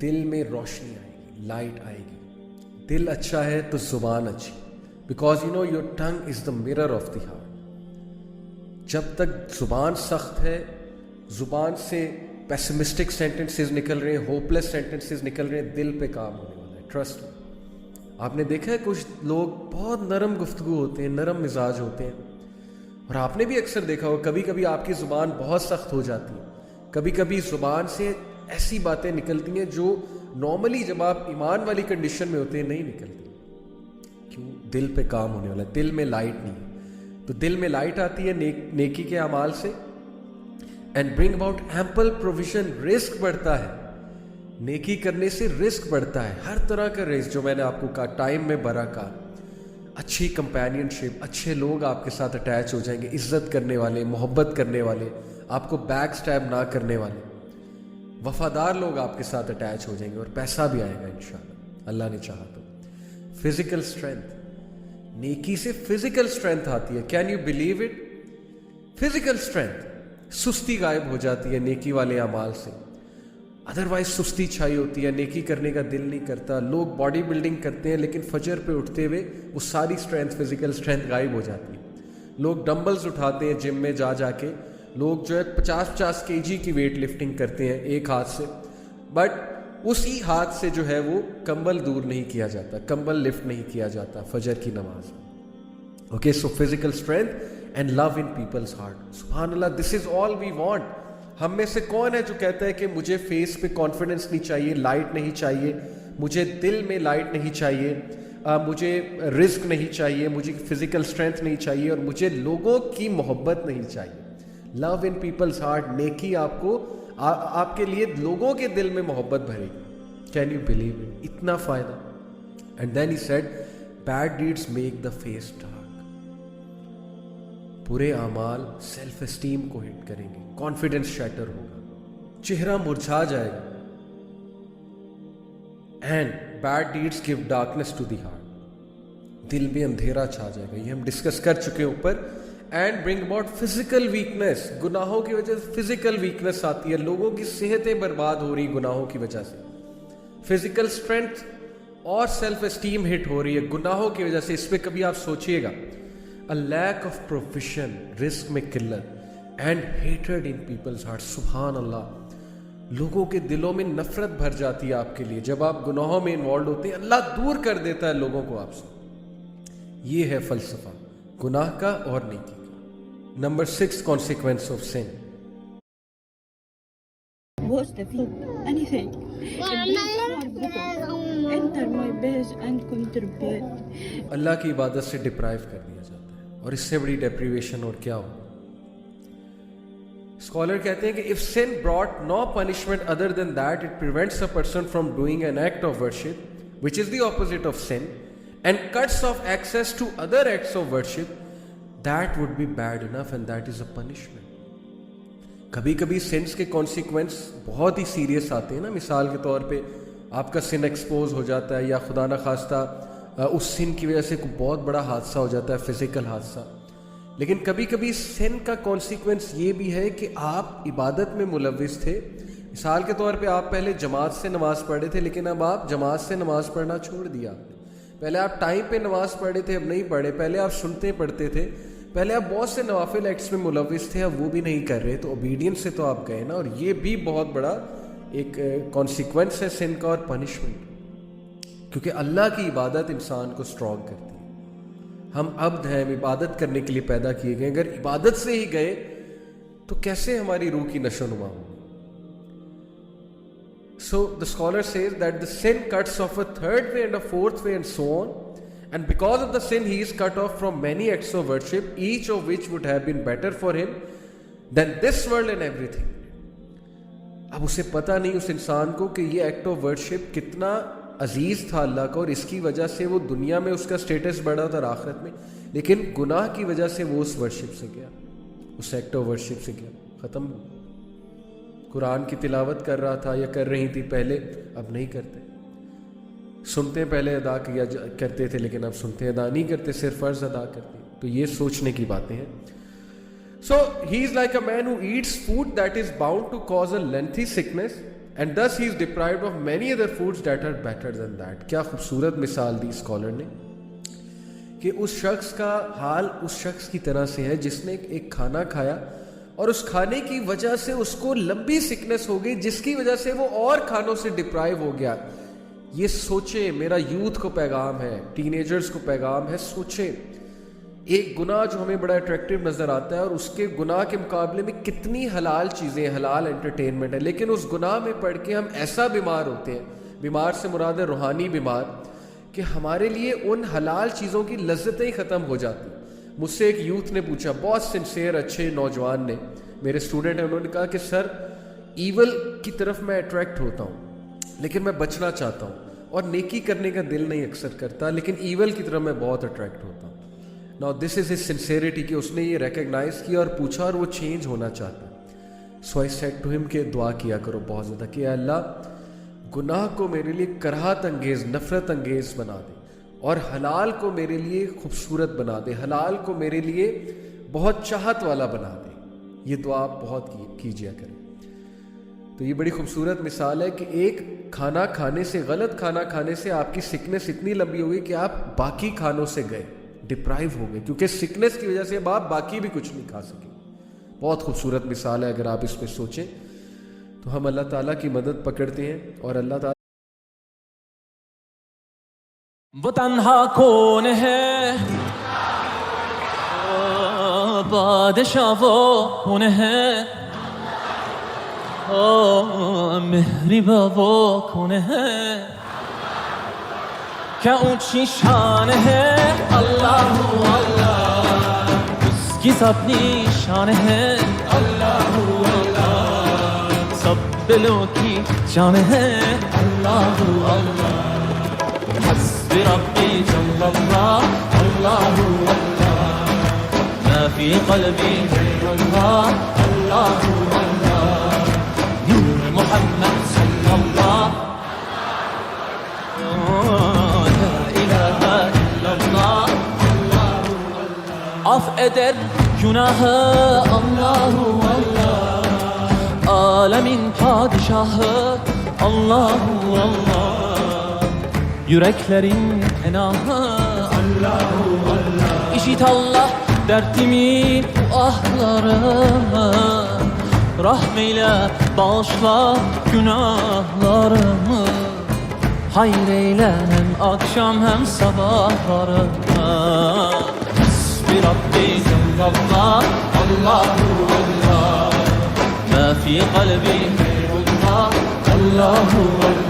دل میں روشنی آئے گی, لائٹ آئے گی. دل اچھا ہے تو زبان اچھی, because you know your tongue is the mirror of the heart. جب تک زبان سخت ہے, زبان سے پیسمسٹک سینٹنسز نکل رہے ہیں, ہوپلیس سینٹنسز نکل رہے ہیں, دل پہ کام ہونے والا ہے. ٹرسٹ. آپ نے دیکھا ہے کچھ لوگ بہت نرم گفتگو ہوتے ہیں, نرم مزاج ہوتے ہیں, اور آپ نے بھی اکثر دیکھا ہو کبھی کبھی آپ کی زبان بہت سخت ہو جاتی ہے, کبھی کبھی زبان سے ایسی باتیں نکلتی ہیں جو نارملی جب آپ ایمان والی کنڈیشن میں ہوتے ہیں نہیں نکلتی. کیوں؟ دل پہ کام ہونے والا ہے, دل میں لائٹ نہیں ہے. تو دل میں لائٹ آتی ہے نیکی کے اعمال سے. And bring about ample provision, رزق بڑھتا ہے. نیکی کرنے سے رزق بڑھتا ہے, ہر طرح کا رزق, جو میں نے آپ کو کہا ٹائم میں برکات, اچھی کمپینین شپ, اچھے لوگ آپ کے ساتھ اٹیچ ہو جائیں گے, عزت کرنے والے, محبت کرنے والے, آپ کو بیک سٹیب نہ کرنے والے, وفادار لوگ آپ کے ساتھ اٹیچ ہو جائیں گے, اور پیسہ بھی آئے گا انشاءاللہ اللہ نے چاہا تو. فزیکل اسٹرینتھ, نیکی سے فزیکل اسٹرینتھ آتی ہے. Can you believe it? Physical strength, سستی غائب ہو جاتی ہے نیکی والے اعمال سے. ادروائز سستی چھائی ہوتی ہے, نیکی کرنے کا دل نہیں کرتا. لوگ باڈی بلڈنگ کرتے ہیں لیکن فجر پہ اٹھتے ہوئے وہ ساری اسٹرینتھ, فزیکل اسٹرینتھ غائب ہو جاتی ہے. لوگ ڈمبلز اٹھاتے ہیں جم میں جا کے, لوگ جو ہے 50 kg کی ویٹ لفٹنگ کرتے ہیں ایک ہاتھ سے, بٹ اسی ہاتھ سے جو ہے وہ کمبل دور نہیں کیا جاتا, کمبل لفٹ نہیں کیا جاتا فجر کی نماز. Okay, so physical strength and love in people's heart. سبحان اللہ, دس از آل وی وانٹ. ہم میں سے کون ہے جو کہتا ہے کہ مجھے فیس پہ کانفیڈنس نہیں چاہیے, لائٹ نہیں چاہیے, مجھے دل میں لائٹ نہیں چاہیے, مجھے رزق نہیں چاہیے, مجھے فزیکل اسٹرینتھ نہیں چاہیے, اور مجھے لوگوں کی محبت نہیں چاہیے. لو ان پیپلز ہارٹ, نیکی آپ کو آپ کے لیے لوگوں کے دل میں محبت بھرے گی. Can you believe it? اتنا فائدہ. And then he said bad deeds make the face dark. برے اعمال سیلف اسٹیم کو ہٹ کریں گے, کانفیڈنس شیٹر ہوگا, چہرہ مرجھا جائے گا. And bad deeds give darkness to the heart, دل میں اندھیرا چھا جائے گا. یہ ہم ڈسکس کر چکے ہیں اوپر. And bring about physical weakness, گناہوں کی وجہ سے فزیکل ویکنیس آتی ہے, لوگوں کی صحتیں برباد ہو رہی گناہوں کی وجہ سے. فزیکل اسٹرینتھ اور سیلف اسٹیم ہٹ ہو رہی ہے گناہوں کی وجہ سے. اس پہ کبھی آپ سوچئے گا. A lack of provision, رزق میں قلت, and hatred in people's hearts. سبحان اللہ, لوگوں کے دلوں میں نفرت بھر جاتی ہے آپ کے لیے جب آپ گناہوں میں انوالوڈ ہوتے ہیں. اللہ دور کر دیتا ہے لوگوں کو آپ سے. یہ ہے فلسفہ گناہ کا اور نیکی کا. Number 6, consequence of sin. Watch the food, anything. Enter my base and contribute. اللہ کی عبادت سے ڈپرائیو کر دیا جاتا ہے, اور اس سے بڑی ڈیپریویشن اور کیا ہو. اسکالر کہتے ہیں کہ if sin brought no punishment other than that, it prevents a person from doing an act of worship, which is the opposite of sin, and cuts off access to other acts of worship, that would be bad enough, and that is a punishment. کبھی کبھی since کے consequence بہت ہی serious آتے ہیں نا. مثال کے طور پہ آپ کا سن ایکسپوز ہو جاتا ہے, یا خدا نہ خواستہ اس سن کی وجہ سے کوئی بہت بڑا حادثہ ہو جاتا ہے, فزیکل حادثہ. لیکن کبھی کبھی سن کا کانسیکوینس یہ بھی ہے کہ آپ عبادت میں ملوث تھے. مثال کے طور پہ آپ پہلے جماعت سے نماز پڑھے تھے, لیکن اب آپ جماعت سے نماز پڑھنا چھوڑ دیا. پہلے آپ ٹائم پہ نماز پڑھے تھے, اب نہیں پڑھے. پہلے آپ سنتے پڑھتے تھے, پہلے آپ بہت سے نوافل ایکٹس میں ملوث تھے, اب وہ بھی نہیں کر رہے, تو اوبیڈینس سے تو آپ گئے نا. اور یہ بھی بہت بڑا ایک کانسیکوینس ہے سن کا اور پنشمنٹ, کیونکہ اللہ کی عبادت انسان کو اسٹرانگ کرتی ہے. ہم عبد ہیں, ہم عبادت کرنے کے لیے پیدا کیے گئے. اگر عبادت سے ہی گئے تو کیسے ہماری روح کی نشو نما ہوگی. So the scholar says that the sin cuts off a third way and a fourth way and so on, and because of the sin he is cut off from many acts of worship, each of which would have been better for him than this world and everything. اب اسے پتہ نہیں اس انسان کو کہ یہ act of worship کتنا عزیز تھا اللہ کا, اور اس کی وجہ سے وہ دنیا میں اس کا سٹیٹس بڑھا تھا اور آخرت میں, لیکن گناہ کی وجہ سے وہ اس ورشپ سے گیا, اس ایکٹ آف ورشپ سے گیا, ختم. قرآن کی تلاوت کر رہا تھا یا کر رہی تھی پہلے, اب نہیں کرتے. سنتے پہلے ادا کیا کرتے تھے, لیکن اب سنتے ادا نہیں کرتے, صرف فرض ادا کرتے. تو یہ سوچنے کی باتیں ہیں. So he is like a man who eats food that is bound to cause a lengthy sickness and thus he is deprived of many other foods that are better than that. کیا خوبصورت مثال دی scholar نے کہ اس شخص کا حال اس شخص کی طرح سے ہے جس نے ایک کھانا کھایا اور اس کھانے کی وجہ سے اس کو لمبی سکنس ہو گئی جس کی وجہ سے وہ اور کھانوں سے ڈپرائیو ہو گیا. یہ سوچیں, میرا یوتھ کو پیغام ہے, ٹین ایجرز کو پیغام ہے, سوچیں ایک گناہ جو ہمیں بڑا اٹریکٹیو نظر آتا ہے اور اس کے گناہ کے مقابلے میں کتنی حلال چیزیں, حلال انٹرٹینمنٹ ہے, لیکن اس گناہ میں پڑھ کے ہم ایسا بیمار ہوتے ہیں, بیمار سے مراد ہے روحانی بیمار, کہ ہمارے لیے ان حلال چیزوں کی لذتیں ہی ختم ہو جاتی. مجھ سے ایک یوتھ نے پوچھا, بہت سنسیئر اچھے نوجوان نے, میرے اسٹوڈنٹ ہیں, انہوں نے کہا کہ سر ایول کی طرف میں اٹریکٹ ہوتا ہوں لیکن میں بچنا چاہتا ہوں, اور نیکی کرنے کا دل نہیں اکثر کرتا, لیکن ایول کی طرف میں بہت اٹریکٹ ہوتا ہوں. Now this is his sincerity کہ اس نے یہ ریکگنائز کیا اور پوچھا اور وہ چینج ہونا چاہتا ہے. سو آئی سیڈ ٹو ہم کہ دعا کیا کرو بہت زیادہ کہ اللہ گناہ کو میرے لیے کراہت انگیز, نفرت انگیز بنا دے, اور حلال کو میرے لیے خوبصورت بنا دے, حلال کو میرے لیے بہت چاہت والا بنا دے. یہ دعا بہت کیجیا کریں. تو یہ بڑی خوبصورت مثال ہے کہ ایک کھانا کھانے سے, غلط کھانا کھانے سے آپ کی سکنس اتنی لمبی ہو گئی کہ آپ باقی کھانوں سے گئے, ڈپرائیو ہو گئے, کیونکہ سکنس کی وجہ سے اب آپ باقی بھی کچھ نہیں کھا سکے. بہت خوبصورت مثال ہے. اگر آپ اس پہ سوچیں تو ہم اللہ تعالیٰ کی مدد پکڑتے ہیں, اور اللہ تعالیٰ وہ تنہا کون ہے, بادشاہ وہ کون ہے, مہرباں وہ کون ہے, کیا اونچی شان ہے, اللہ اللہ اس کی سب نشان ہے, اللہ اللہ سب دلوں کی جان ہے, اللہ اللہ حسب ربی جل اللہ, اللہ اللہ ما فی قلبی غیر اللہ, اللہ اللہ نور محمد صلی اللہ, لا الہ الا اللہ, af eder günahı Allahu Allah, alemin padişahı Allahu Allah, yüreklerin penahı Allahu Allah. İşit Allah dertimi, bu ahlarımı, rahmeyle bağışla günahlarımı, hayır eyle hem akşam hem sabahlarımı. Hasbi Rabbi Cellallah, Allahu Allah, ma fi kalbi gayrullah, Allahu Allah.